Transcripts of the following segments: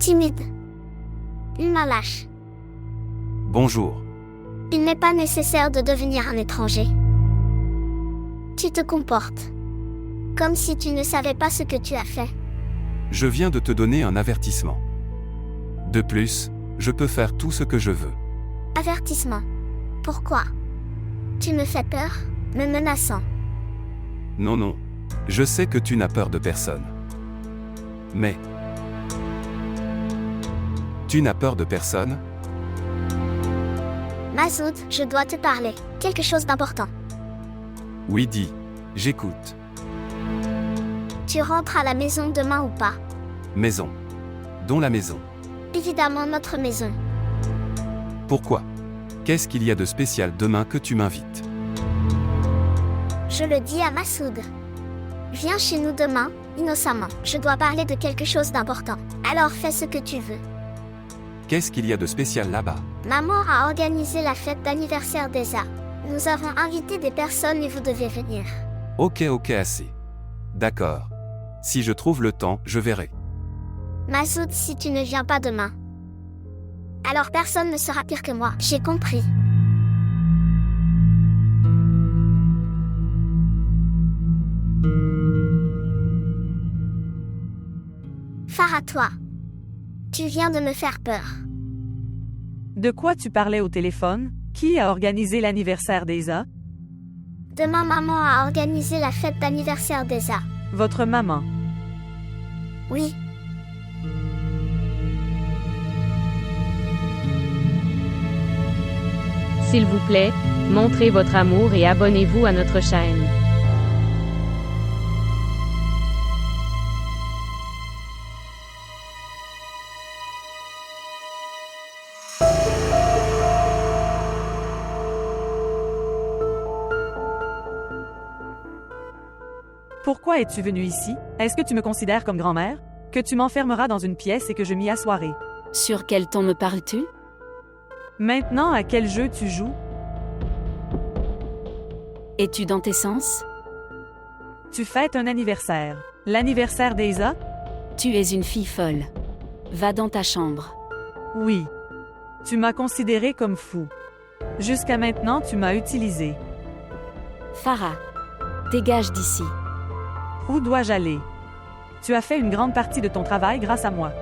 timide. Il m'a lâche. Bonjour. Il n'est pas nécessaire de devenir un étranger. Tu te comportes comme si tu ne savais pas ce que tu as fait. Je viens de te donner un avertissement. De plus, je peux faire tout ce que je veux. Avertissement. Pourquoi? Tu me fais peur, me menaçant. Non. Je sais que tu n'as peur de personne. Mais... Tu n'as peur de personne? Masoud, je dois te parler. Quelque chose d'important. Oui, dis. J'écoute. Tu rentres à la maison demain ou pas? Maison. Dont la maison. Évidemment notre maison. Pourquoi? Qu'est-ce qu'il y a de spécial demain que tu m'invites? Je le dis à Masoud. Viens chez nous demain, innocemment. Je dois parler de quelque chose d'important. Alors fais ce que tu veux. Qu'est-ce qu'il y a de spécial là-bas? Maman a organisé la fête d'anniversaire d'Esa. Nous avons invité des personnes et vous devez venir. Ok, assez. D'accord. Si je trouve le temps, je verrai. Masoud, si tu ne viens pas demain, alors personne ne sera pire que moi. J'ai compris. Farah, toi. Tu viens de me faire peur. De quoi tu parlais au téléphone? Qui a organisé l'anniversaire d'Esa? Demain, maman a organisé la fête d'anniversaire d'Esa. Votre maman. Oui. S'il vous plaît, montrez votre amour et abonnez-vous à notre chaîne. Pourquoi es-tu venue ici? Est-ce que tu me considères comme grand-mère? Que tu m'enfermeras dans une pièce et que je m'y assoirai? Sur quel ton me parles-tu? Maintenant, à quel jeu tu joues? Es-tu dans tes sens? Tu fêtes un anniversaire. L'anniversaire d'Esa? Tu es une fille folle. Va dans ta chambre. Oui. Tu m'as considéré comme fou. Jusqu'à maintenant, tu m'as utilisé. Farah, dégage d'ici. Où dois-je aller? Tu as fait une grande partie de ton travail grâce à moi.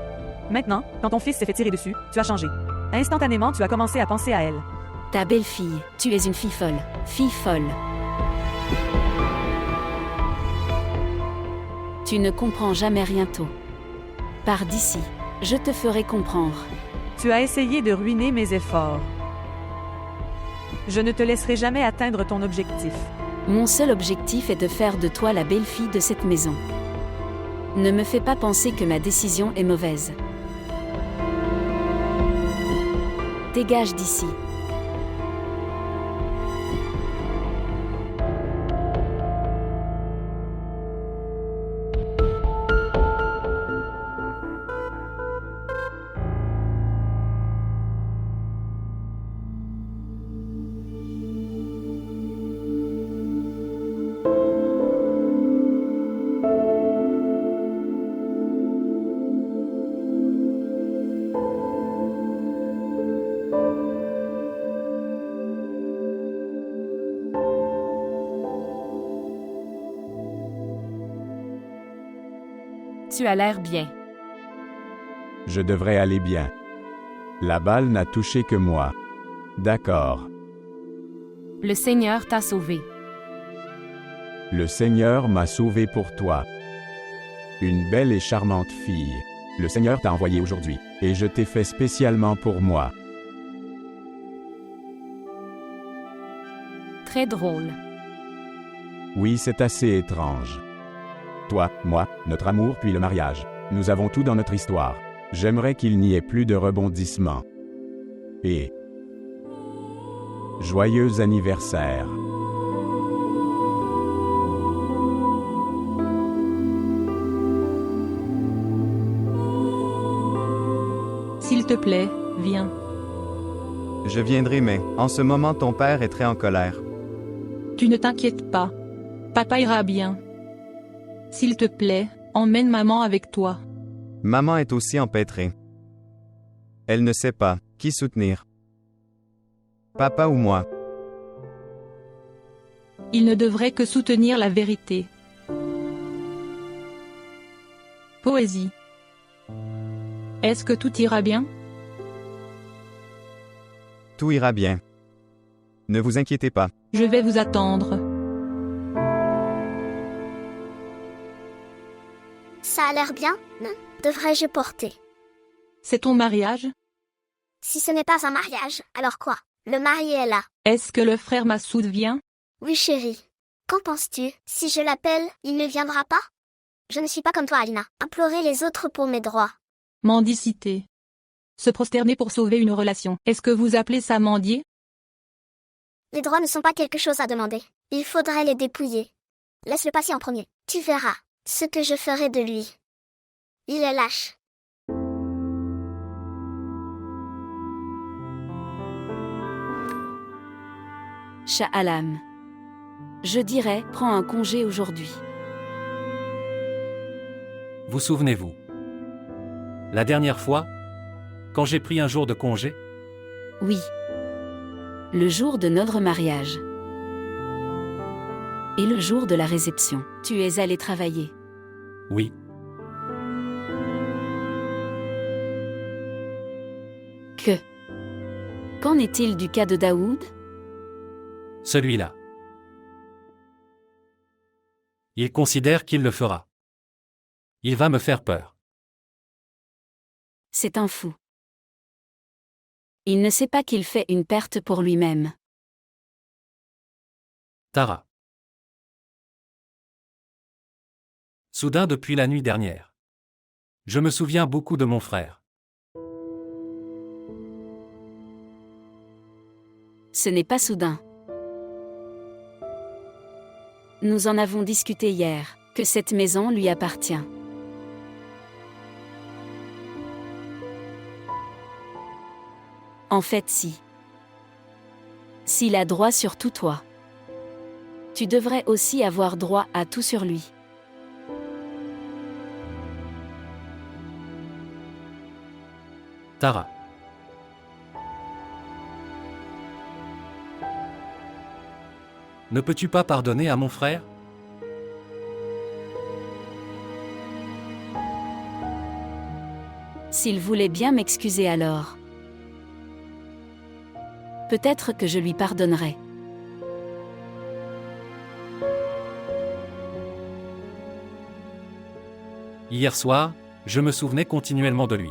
Maintenant, quand ton fils s'est fait tirer dessus, tu as changé. Instantanément, tu as commencé à penser à elle. Ta belle-fille, tu es une fille folle. Fille folle. Tu ne comprends jamais rien tôt. Pars d'ici. Je te ferai comprendre. Tu as essayé de ruiner mes efforts. Je ne te laisserai jamais atteindre ton objectif. Mon seul objectif est de faire de toi la belle-fille de cette maison. Ne me fais pas penser que ma décision est mauvaise. Dégage d'ici. Tu as l'air bien. Je devrais aller bien. La balle n'a touché que moi. D'accord. Le Seigneur t'a sauvé. Le Seigneur m'a sauvé pour toi. Une belle et charmante fille. Le Seigneur t'a envoyé aujourd'hui, et je t'ai fait spécialement pour moi. Très drôle. Oui, c'est assez étrange. Toi, moi, notre amour puis le mariage. Nous avons tout dans notre histoire. J'aimerais qu'il n'y ait plus de rebondissements. Et... joyeux anniversaire. S'il te plaît, viens. Je viendrai, mais en ce moment ton père est très en colère. Tu ne t'inquiètes pas. Papa ira bien. S'il te plaît, emmène maman avec toi. Maman est aussi empêtrée. Elle ne sait pas qui soutenir. Papa ou moi? Il ne devrait que soutenir la vérité. Poésie. Est-ce que tout ira bien? Tout ira bien. Ne vous inquiétez pas. Je vais vous attendre. Ça a l'air bien, non? Devrais-je porter? C'est ton mariage? Si ce n'est pas un mariage, alors quoi? Le mari est là. Est-ce que le frère Massoud vient? Oui chérie. Qu'en penses-tu? Si je l'appelle, il ne viendra pas? Je ne suis pas comme toi Alina. Implorer les autres pour mes droits. Mendicité. Se prosterner pour sauver une relation. Est-ce que vous appelez ça mendier? Les droits ne sont pas quelque chose à demander. Il faudrait les dépouiller. Laisse-le passer en premier. Tu verras ce que je ferai de lui. Il est lâche. Shah Alam. Je dirais, prends un congé aujourd'hui. Vous souvenez-vous? La dernière fois, quand j'ai pris un jour de congé, Oui. Le jour de notre mariage. Et le jour de la réception. Tu es allé travailler. oui, Que? Qu'en est-il du cas de Daoud? celui-là. Il considère qu'il le fera. Il va me faire peur. C'est un fou. Il ne sait pas qu'il fait une perte pour lui-même. Tara. Soudain depuis la nuit dernière. Je me souviens beaucoup de mon frère. Ce n'est pas soudain. Nous en avons discuté hier, que cette maison lui appartient. En fait, si. S'il a droit sur tout toi, tu devrais aussi avoir droit à tout sur lui. Tara. Ne peux-tu pas pardonner à mon frère? S'il voulait bien m'excuser alors. Peut-être que je lui pardonnerai. Hier soir, je me souvenais continuellement de lui.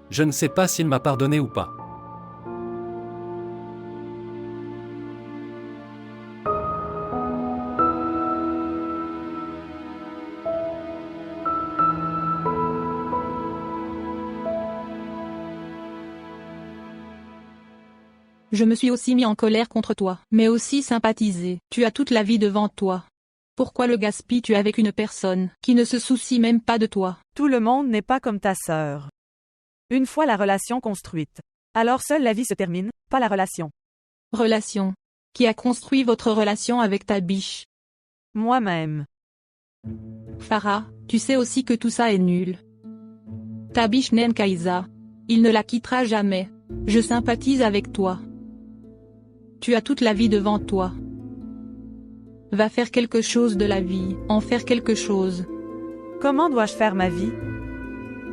Je ne sais pas s'il m'a pardonné ou pas. Je me suis aussi mis en colère contre toi, mais aussi sympathisé. Tu as toute la vie devant toi. Pourquoi le gaspilles-tu avec une personne qui ne se soucie même pas de toi? Tout le monde n'est pas comme ta sœur. Une fois la relation construite, alors seule la vie se termine, pas la relation. Relation. Qui a construit votre relation avec ta biche? Moi-même. Farah, tu sais aussi que tout ça est nul. Ta biche n'aime qu'Aïsa. Il ne la quittera jamais. Je sympathise avec toi. Tu as toute la vie devant toi. Va faire quelque chose de la vie, en faire quelque chose. Comment dois-je faire ma vie?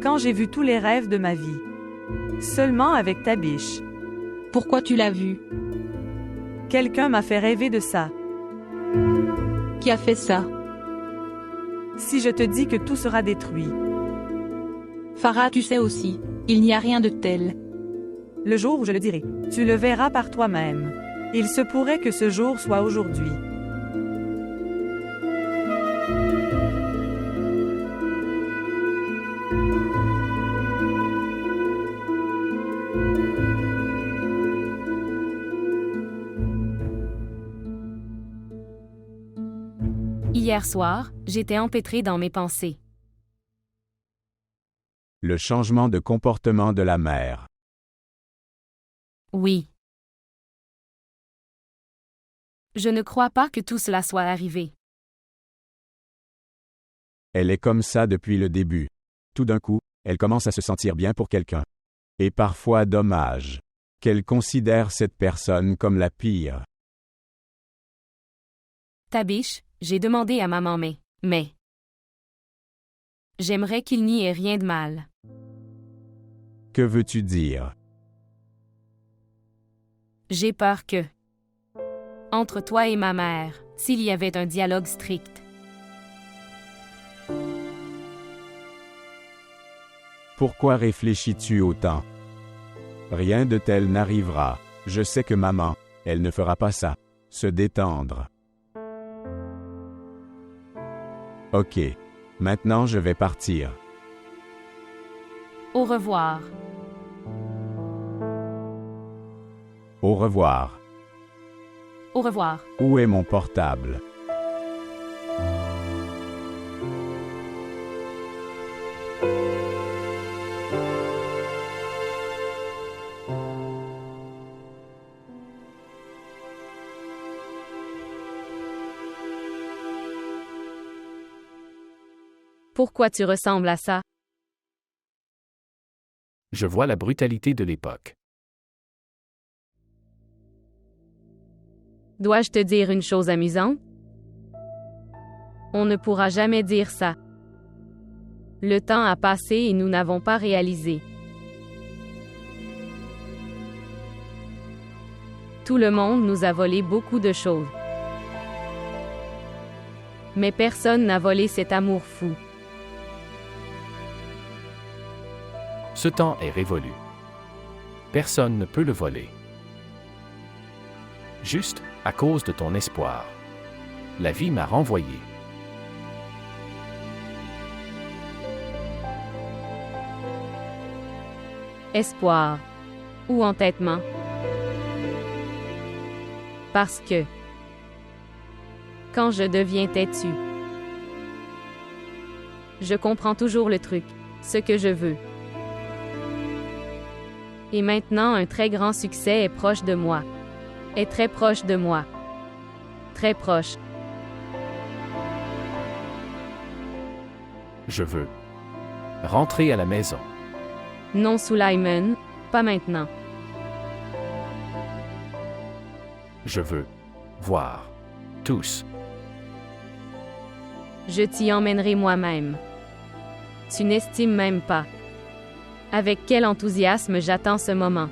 Quand j'ai vu tous les rêves de ma vie. Seulement avec ta biche. Pourquoi tu l'as vu? Quelqu'un m'a fait rêver de ça. Qui a fait ça? Si je te dis que tout sera détruit. Farah, tu sais aussi, il n'y a rien de tel. Le jour où je le dirai, tu le verras par toi-même. Il se pourrait que ce jour soit aujourd'hui. Hier soir, j'étais empêtrée dans mes pensées. Le changement de comportement de la mère. Oui. Je ne crois pas que tout cela soit arrivé. Elle est comme ça depuis le début. Tout d'un coup, elle commence à se sentir bien pour quelqu'un. Et parfois dommage qu'elle considère cette personne comme la pire. Tabiche, j'ai demandé à maman mais... J'aimerais qu'il n'y ait rien de mal. Que veux-tu dire? J'ai peur que... Entre toi et ma mère, s'il y avait un dialogue strict. Pourquoi réfléchis-tu autant? Rien de tel n'arrivera. Je sais que maman, elle ne fera pas ça. Se détendre. Ok. Maintenant je vais partir. Au revoir. Au revoir. Au revoir. Où est mon portable? Pourquoi tu ressembles à ça? Je vois la brutalité de l'époque. Dois-je te dire une chose amusante? On ne pourra jamais dire ça. Le temps a passé et nous n'avons pas réalisé. Tout le monde nous a volé beaucoup de choses. Mais personne n'a volé cet amour fou. Ce temps est révolu. Personne ne peut le voler. Juste à cause de ton espoir. La vie m'a renvoyé. Espoir. Ou entêtement. Parce que... Quand je deviens têtu, je comprends toujours le truc, ce que je veux. Et maintenant un très grand succès est proche de moi. Est très proche de moi. Très proche. Je veux rentrer à la maison. Non, Suleiman, pas maintenant. Je veux voir tous. Je t'y emmènerai moi-même. Tu n'estimes même pas. Avec quel enthousiasme j'attends ce moment.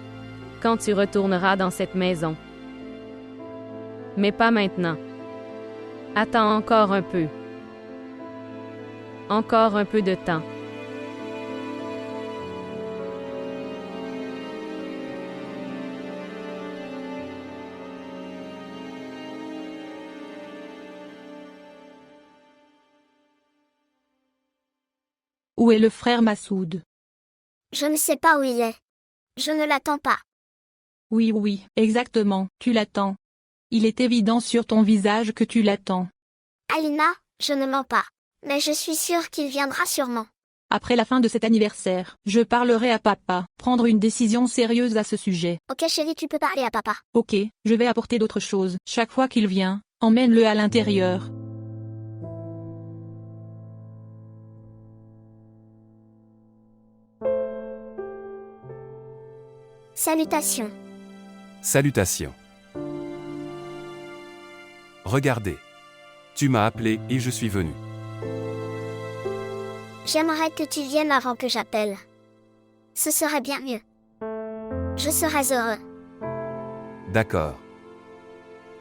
Quand tu retourneras dans cette maison. Mais pas maintenant. Attends encore un peu. Encore un peu de temps. Où est le frère Massoud? Je ne sais pas où il est. Je ne l'attends pas. Oui, exactement, tu l'attends. Il est évident sur ton visage que tu l'attends. Alina, je ne mens pas. Mais je suis sûre qu'il viendra sûrement. Après la fin de cet anniversaire, je parlerai à papa, prendre une décision sérieuse à ce sujet. Ok chérie, tu peux parler à papa. Ok, je vais apporter d'autres choses. Chaque fois qu'il vient, emmène-le à l'intérieur. Salutations. Salutations. Regardez. Tu m'as appelé et je suis venu. J'aimerais que tu viennes avant que j'appelle. Ce serait bien mieux. Je serais heureux. D'accord.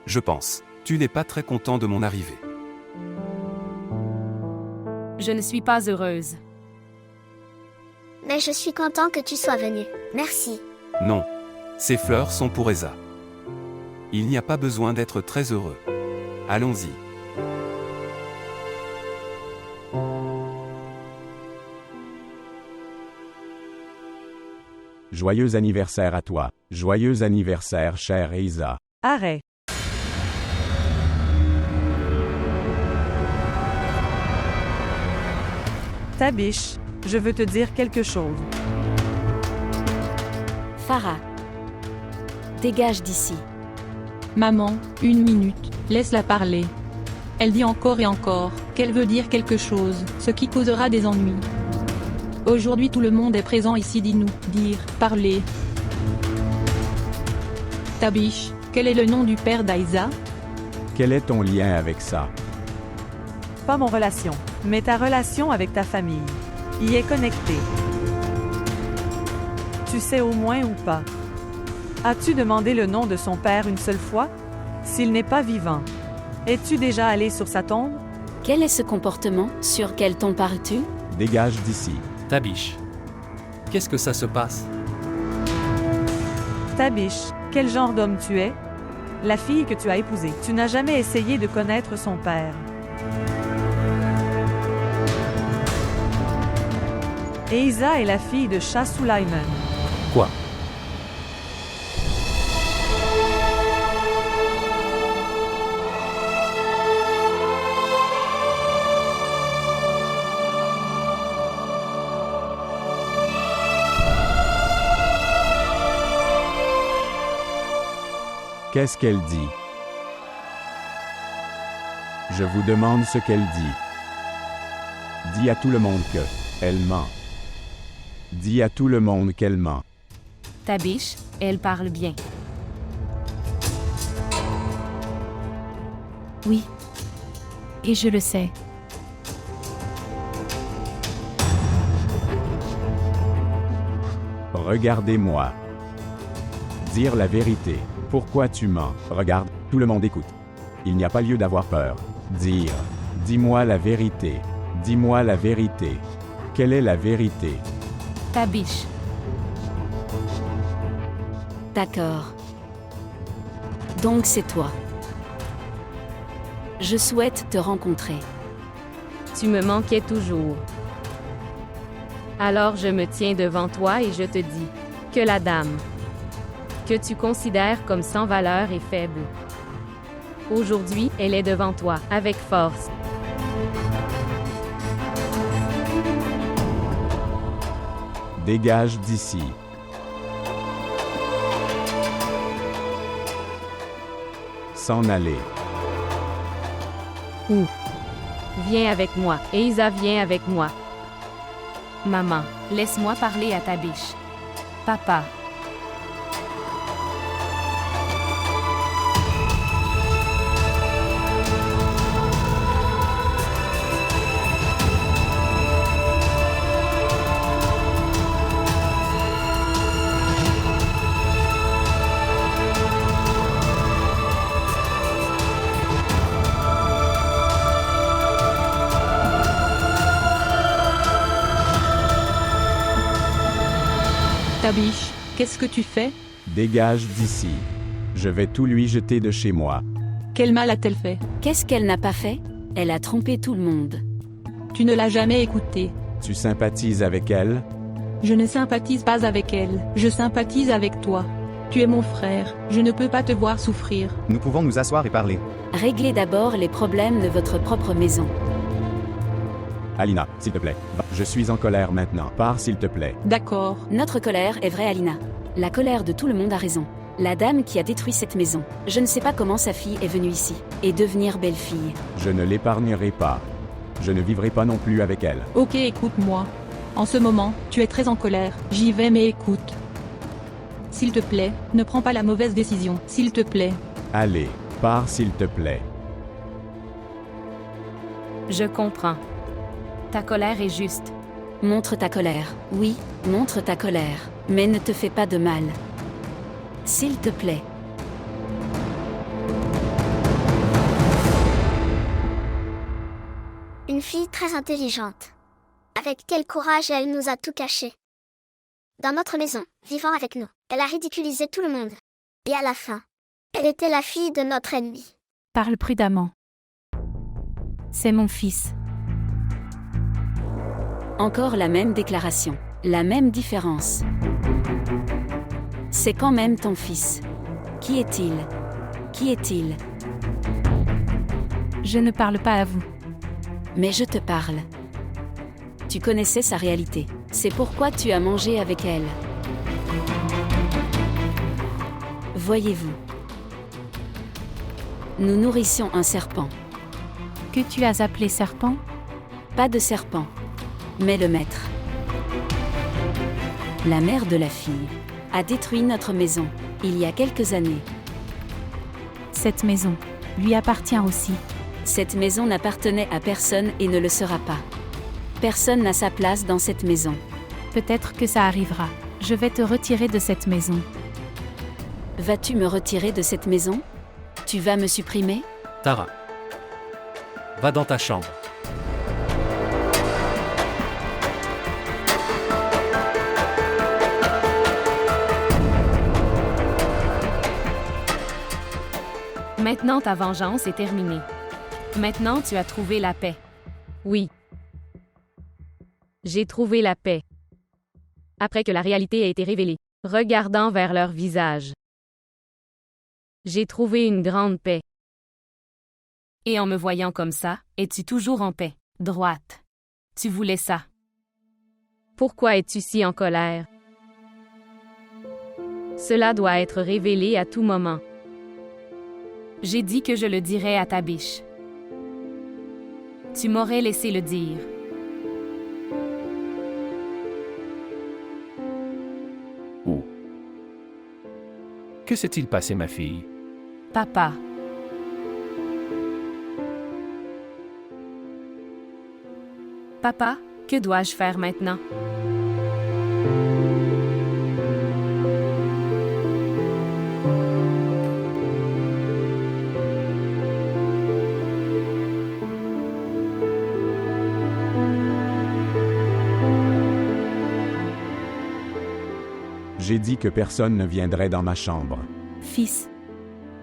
Je pense. Tu n'es pas très content de mon arrivée. Je ne suis pas heureuse. Mais je suis content que tu sois venu. Merci. Non. Ces fleurs sont pour Esa. Il n'y a pas besoin d'être très heureux. Allons-y. Joyeux anniversaire à toi. Joyeux anniversaire, chère Esa. Arrête. Tabiche, je veux te dire quelque chose. Farah. Dégage d'ici. Maman, 1 minute, laisse-la parler. Elle dit encore et encore qu'elle veut dire quelque chose, ce qui causera des ennuis. Aujourd'hui tout le monde est présent ici, dis-nous, dire, parler. Tabish, quel est le nom du père d'Aïza? Quel est ton lien avec ça? Pas mon relation, mais ta relation avec ta famille. Y est connectée. Tu sais au moins ou pas? As-tu demandé le nom de son père une seule fois? S'il n'est pas vivant, es-tu déjà allé sur sa tombe? Quel est ce comportement? Sur quel ton parles-tu? Dégage d'ici. Tabish. Qu'est-ce que ça se passe? Tabish, quel genre d'homme tu es? La fille que tu as épousée. Tu n'as jamais essayé de connaître son père. Eiza est la fille de Shah Sulaiman. Quoi? Qu'est-ce qu'elle dit? Je vous demande ce qu'elle dit. Dis à tout le monde que elle ment. Dis à tout le monde qu'elle ment. Tabish, elle parle bien. Oui. Et je le sais. Regardez-moi. Dire la vérité. Pourquoi tu mens? Regarde, tout le monde écoute. Il n'y a pas lieu d'avoir peur. Dire. Dis-moi la vérité. Dis-moi la vérité. Quelle est la vérité? Tabish. D'accord. Donc c'est toi. Je souhaite te rencontrer. Tu me manquais toujours. Alors je me tiens devant toi et je te dis que la dame que tu considères comme sans valeur et faible. Aujourd'hui, elle est devant toi, avec force. Dégage d'ici. S'en aller. Où? Viens avec moi. Eiza, viens avec moi. Maman, laisse-moi parler à Tabish. Papa. Tabish, qu'est-ce que tu fais? Dégage d'ici. Je vais tout lui jeter de chez moi. Quel mal a-t-elle fait? Qu'est-ce qu'elle n'a pas fait? Elle a trompé tout le monde. Tu ne l'as jamais écoutée. Tu sympathises avec elle? Je ne sympathise pas avec elle, je sympathise avec toi. Tu es mon frère, je ne peux pas te voir souffrir. Nous pouvons nous asseoir et parler. Réglez d'abord les problèmes de votre propre maison. Alina, s'il te plaît. Je suis en colère maintenant. Pars s'il te plaît. D'accord. Notre colère est vraie, Alina. La colère de tout le monde a raison. La dame qui a détruit cette maison. Je ne sais pas comment sa fille est venue ici. Et devenir belle-fille. Je ne l'épargnerai pas. Je ne vivrai pas non plus avec elle. Ok, écoute-moi. En ce moment, tu es très en colère. J'y vais, mais écoute. S'il te plaît, ne prends pas la mauvaise décision. S'il te plaît. Allez, pars s'il te plaît. Je comprends. Ta colère est juste. Montre ta colère. Oui, montre ta colère. Mais ne te fais pas de mal. S'il te plaît. Une fille très intelligente. Avec quel courage elle nous a tout caché. Dans notre maison, vivant avec nous, elle a ridiculisé tout le monde. Et à la fin, elle était la fille de notre ennemi. Parle prudemment. C'est mon fils. Encore la même déclaration. La même différence. C'est quand même ton fils. Qui est-il? Qui est-il? Je ne parle pas à vous. Mais je te parle. Tu connaissais sa réalité. C'est pourquoi tu as mangé avec elle. Voyez-vous. Nous nourrissions un serpent. Que tu as appelé serpent? Pas de serpent. Mais le maître. La mère de la fille a détruit notre maison, il y a quelques années. Cette maison lui appartient aussi. Cette maison n'appartenait à personne et ne le sera pas. Personne n'a sa place dans cette maison. Peut-être que ça arrivera. Je vais te retirer de cette maison. Vas-tu me retirer de cette maison? Tu vas me supprimer? Tara. Va dans ta chambre. Maintenant ta vengeance est terminée. Maintenant tu as trouvé la paix. Oui. J'ai trouvé la paix. Après que la réalité a été révélée, regardant vers leur visage. J'ai trouvé une grande paix. Et en me voyant comme ça, es-tu toujours en paix, droite? Tu voulais ça. Pourquoi es-tu si en colère? Cela doit être révélé à tout moment. J'ai dit que je le dirais à ta biche. Tu m'aurais laissé le dire. Où? Que s'est-il passé, ma fille? Papa. Papa, que dois-je faire maintenant? J'ai dit que personne ne viendrait dans ma chambre. Fils.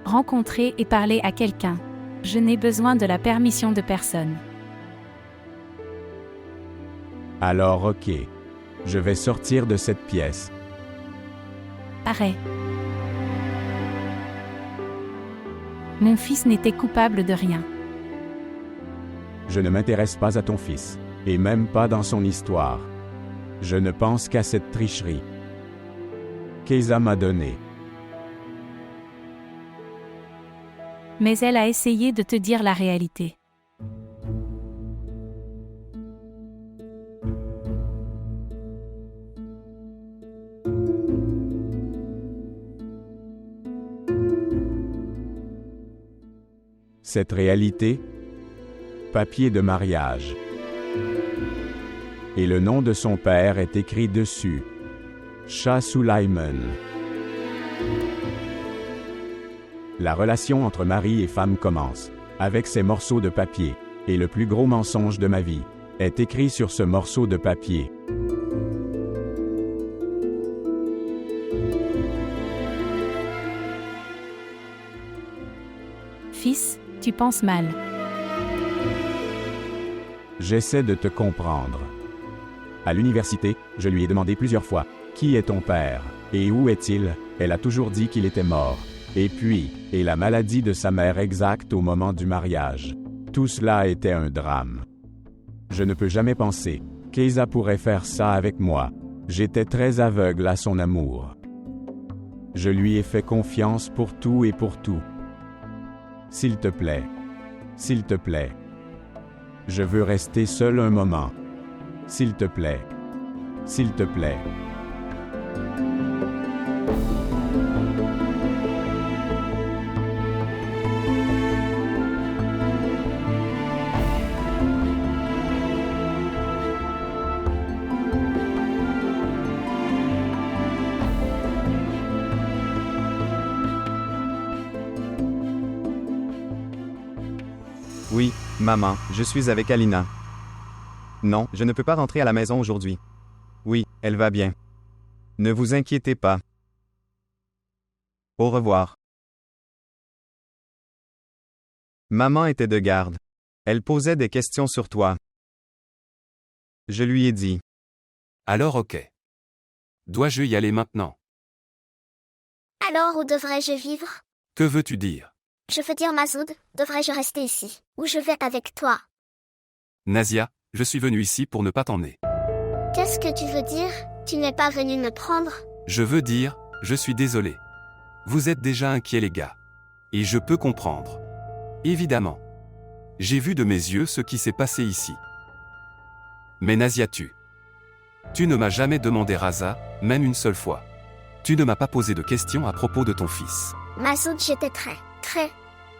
Rencontrer et parler à quelqu'un. Je n'ai besoin de la permission de personne. Alors ok. Je vais sortir de cette pièce. Arrête. Mon fils n'était coupable de rien. Je ne m'intéresse pas à ton fils, et même pas dans son histoire. Je ne pense qu'à cette tricherie qu'Esa m'a donnée. Mais elle a essayé de te dire la réalité. Cette réalité? Papier de mariage. Et le nom de son père est écrit dessus. Shah Sulaiman. La relation entre mari et femme commence, avec ces morceaux de papier, et le plus gros mensonge de ma vie est écrit sur ce morceau de papier. Fils, tu penses mal. J'essaie de te comprendre. À l'université, je lui ai demandé plusieurs fois, « Qui est ton père? Et où est-il? » Elle a toujours dit qu'il était mort. Et puis, et la maladie de sa mère exacte au moment du mariage. Tout cela était un drame. Je ne peux jamais penser qu'Esa pourrait faire ça avec moi. J'étais très aveugle à son amour. Je lui ai fait confiance pour tout et pour tout. S'il te plaît. S'il te plaît. Je veux rester seul un moment. S'il te plaît. S'il te plaît. Oui, maman, je suis avec Alina. Non, je ne peux pas rentrer à la maison aujourd'hui. Oui, elle va bien. Ne vous inquiétez pas. Au revoir. Maman était de garde. Elle posait des questions sur toi. Je lui ai dit. Alors ok. Dois-je y aller maintenant? Alors où devrais-je vivre? Que veux-tu dire? Je veux dire Masoud, devrais-je rester ici? Ou je vais avec toi? Nazia, je suis venu ici pour ne pas t'emmener. Qu'est-ce que tu veux dire? Tu n'es pas venu me prendre? Je veux dire, je suis désolé. Vous êtes déjà inquiets les gars. Et je peux comprendre. Évidemment. J'ai vu de mes yeux ce qui s'est passé ici. Mais Nazia tue. Tu ne m'as jamais demandé Raza, même une seule fois. Tu ne m'as pas posé de questions à propos de ton fils. Massoud, j'étais très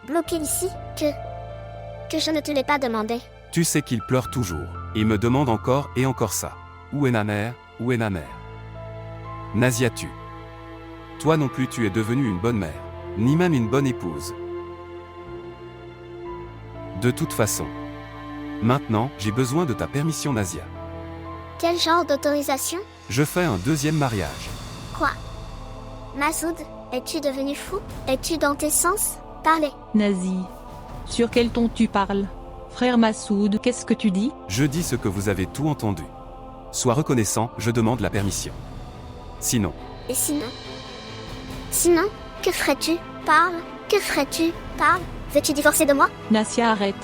bloqué ici, que je ne te l'ai pas demandé. Tu sais qu'il pleure toujours. Il me demande encore et encore ça. Où est ma mère? Où est ma mère? Nazia, toi non plus tu es devenue une bonne mère, ni même une bonne épouse. De toute façon. Maintenant, j'ai besoin de ta permission, Nazia. Quel genre d'autorisation? Je fais un deuxième mariage. Quoi? Massoud, es-tu devenu fou? Es-tu dans tes sens? Parlez. Nazi. Sur quel ton tu parles? Frère Massoud, qu'est-ce que tu dis? Je dis ce que vous avez tout entendu. Sois reconnaissant, je demande la permission. Sinon. Et sinon? Sinon, que ferais-tu? Parle. Que ferais-tu? Parle. Veux-tu divorcer de moi? Nassia, arrête.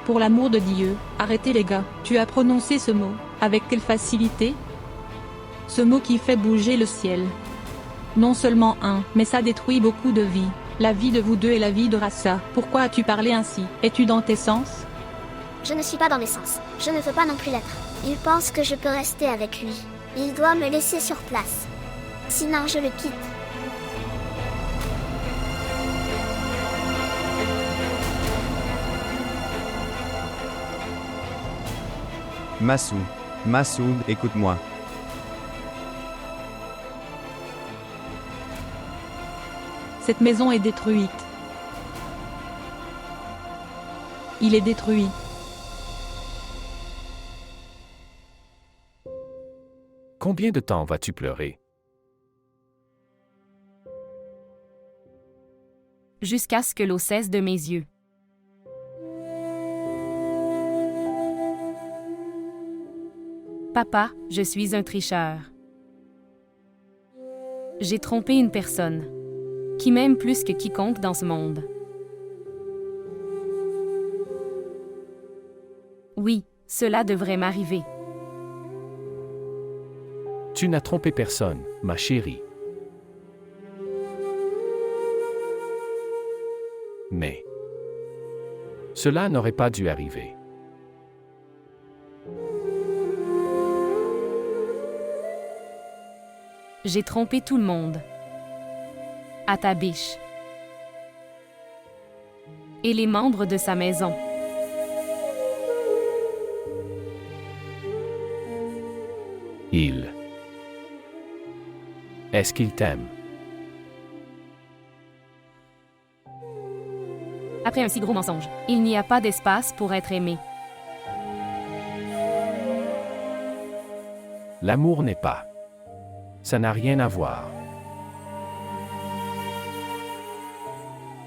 Pour l'amour de Dieu, arrêtez les gars. Tu as prononcé ce mot. Avec quelle facilité? Ce mot qui fait bouger le ciel. Non seulement un, mais ça détruit beaucoup de vies. La vie de vous deux et la vie de Rassa. Pourquoi as-tu parlé ainsi? Es-tu dans tes sens? Je ne suis pas dans mes sens. Je ne veux pas non plus l'être. Il pense que je peux rester avec lui. Il doit me laisser sur place. Sinon je le quitte. Massoud, écoute-moi. Cette maison est détruite. Il est détruit. Combien de temps vas-tu pleurer? Jusqu'à ce que l'eau cesse de mes yeux. Papa, je suis un tricheur. J'ai trompé une personne qui m'aime plus que quiconque dans ce monde. Oui, cela devrait m'arriver. Tu n'as trompé personne, ma chérie. Mais cela n'aurait pas dû arriver. J'ai trompé tout le monde. Atabish. Et les membres de sa maison. Est-ce qu'il t'aime? Après un si gros mensonge, il n'y a pas d'espace pour être aimé. L'amour n'est pas. Ça n'a rien à voir.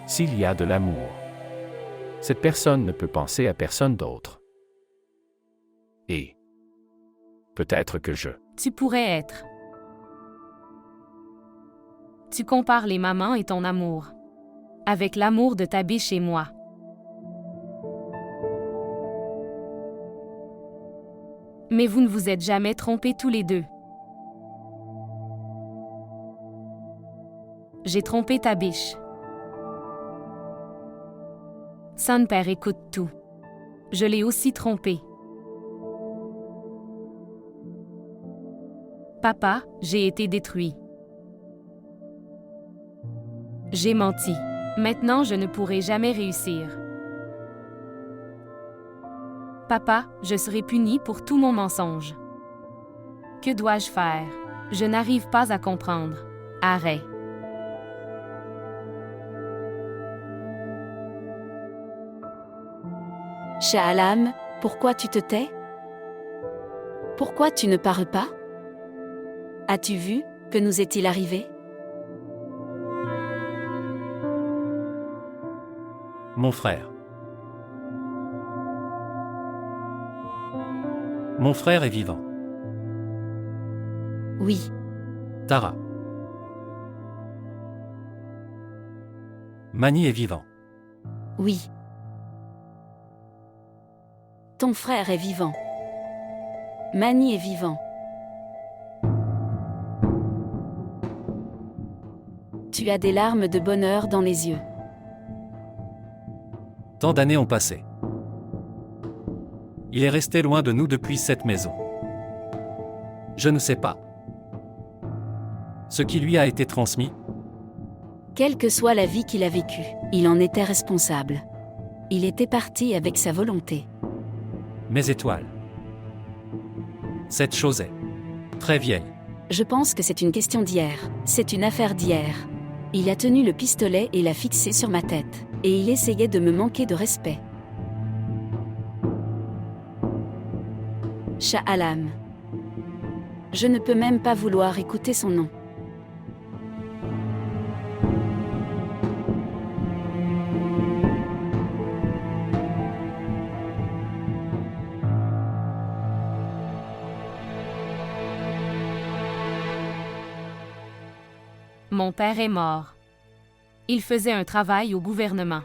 S'il y a de l'amour, cette personne ne peut penser à personne d'autre. Et peut-être que Tu pourrais être. Tu compares les mamans et ton amour avec l'amour de ta biche et moi. Mais vous ne vous êtes jamais trompés tous les deux. J'ai trompé ta biche. Son père écoute tout. Je l'ai aussi trompé. Papa, j'ai été détruit. J'ai menti. Maintenant, je ne pourrai jamais réussir. Papa, je serai puni pour tout mon mensonge. Que dois-je faire? Je n'arrive pas à comprendre. Arrête. Sha'alam, pourquoi tu te tais? Pourquoi tu ne parles pas? As-tu vu, que nous est-il arrivé? Mon frère. Mon frère est vivant. Oui. Tara. Mani est vivant. Oui. Ton frère est vivant. Mani est vivant. Tu as des larmes de bonheur dans les yeux. Tant d'années ont passé. Il est resté loin de nous depuis cette maison. Je ne sais pas. Ce qui lui a été transmis, Quelle que soit la vie qu'il a vécue, il en était responsable. Il était parti avec sa volonté. mes étoiles. Cette chose est très vieille. Je pense que c'est une question d'hier. C'est une affaire d'hier. Il a tenu le pistolet et l'a fixé sur ma tête. Et il essayait de me manquer de respect. Shah Alam. Je ne peux même pas vouloir écouter son nom. Mon père est mort. Il faisait un travail au gouvernement.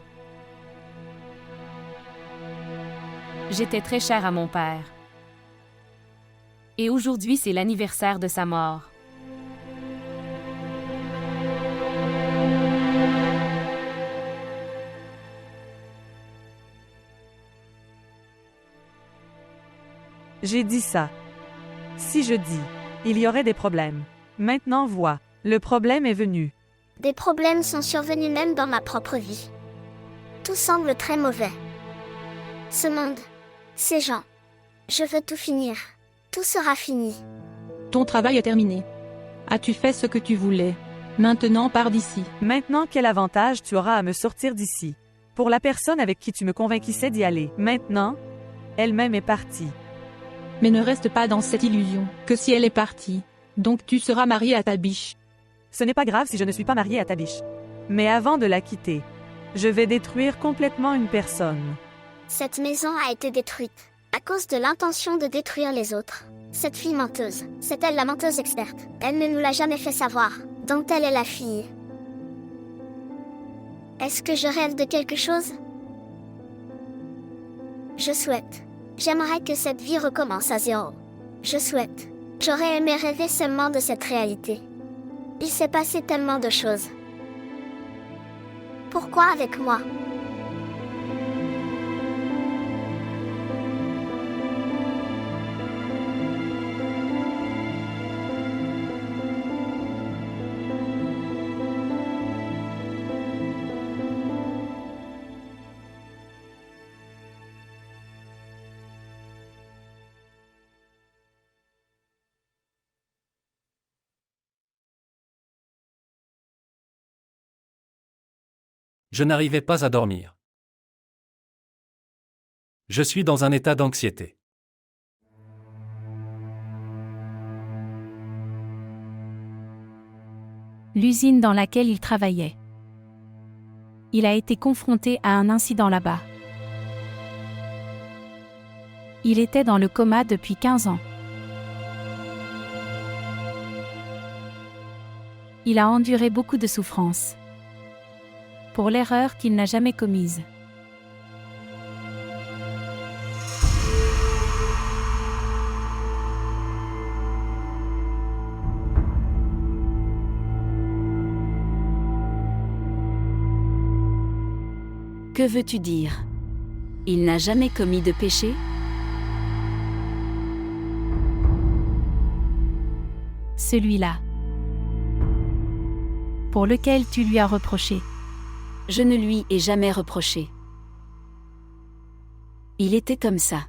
J'étais très chère à mon père. Et aujourd'hui, c'est l'anniversaire de sa mort. J'ai dit ça. Si je dis, il y aurait des problèmes. Maintenant vois, le problème est venu. Des problèmes sont survenus même dans ma propre vie. Tout semble très mauvais. Ce monde, ces gens. Je veux tout finir. Tout sera fini. Ton travail est terminé. As-tu fait ce que tu voulais? Maintenant pars d'ici. Maintenant, quel avantage tu auras à me sortir d'ici? Pour la personne avec qui tu me convainquissais d'y aller. Maintenant, elle-même est partie. Mais ne reste pas dans cette illusion, que si elle est partie, donc tu seras marié à ta biche. Ce n'est pas grave si je ne suis pas mariée à ta biche. Mais avant de la quitter, je vais détruire complètement une personne. Cette maison a été détruite à cause de l'intention de détruire les autres. Cette fille menteuse, c'est elle la menteuse experte. Elle ne nous l'a jamais fait savoir, dont elle est la fille. Est-ce que je rêve de quelque chose? Je souhaite. J'aimerais que cette vie recommence à zéro. Je souhaite. J'aurais aimé rêver seulement de cette réalité. Il s'est passé tellement de choses. Pourquoi avec moi? Je n'arrivais pas à dormir. Je suis dans un état d'anxiété. L'usine dans laquelle il travaillait. Il a été confronté à un incident là-bas. Il était dans le coma depuis 15 ans. Il a enduré beaucoup de souffrances pour l'erreur qu'il n'a jamais commise. Que veux-tu dire? Il n'a jamais commis de péché? Celui-là, pour lequel tu lui as reproché. Je ne lui ai jamais reproché. Il était comme ça.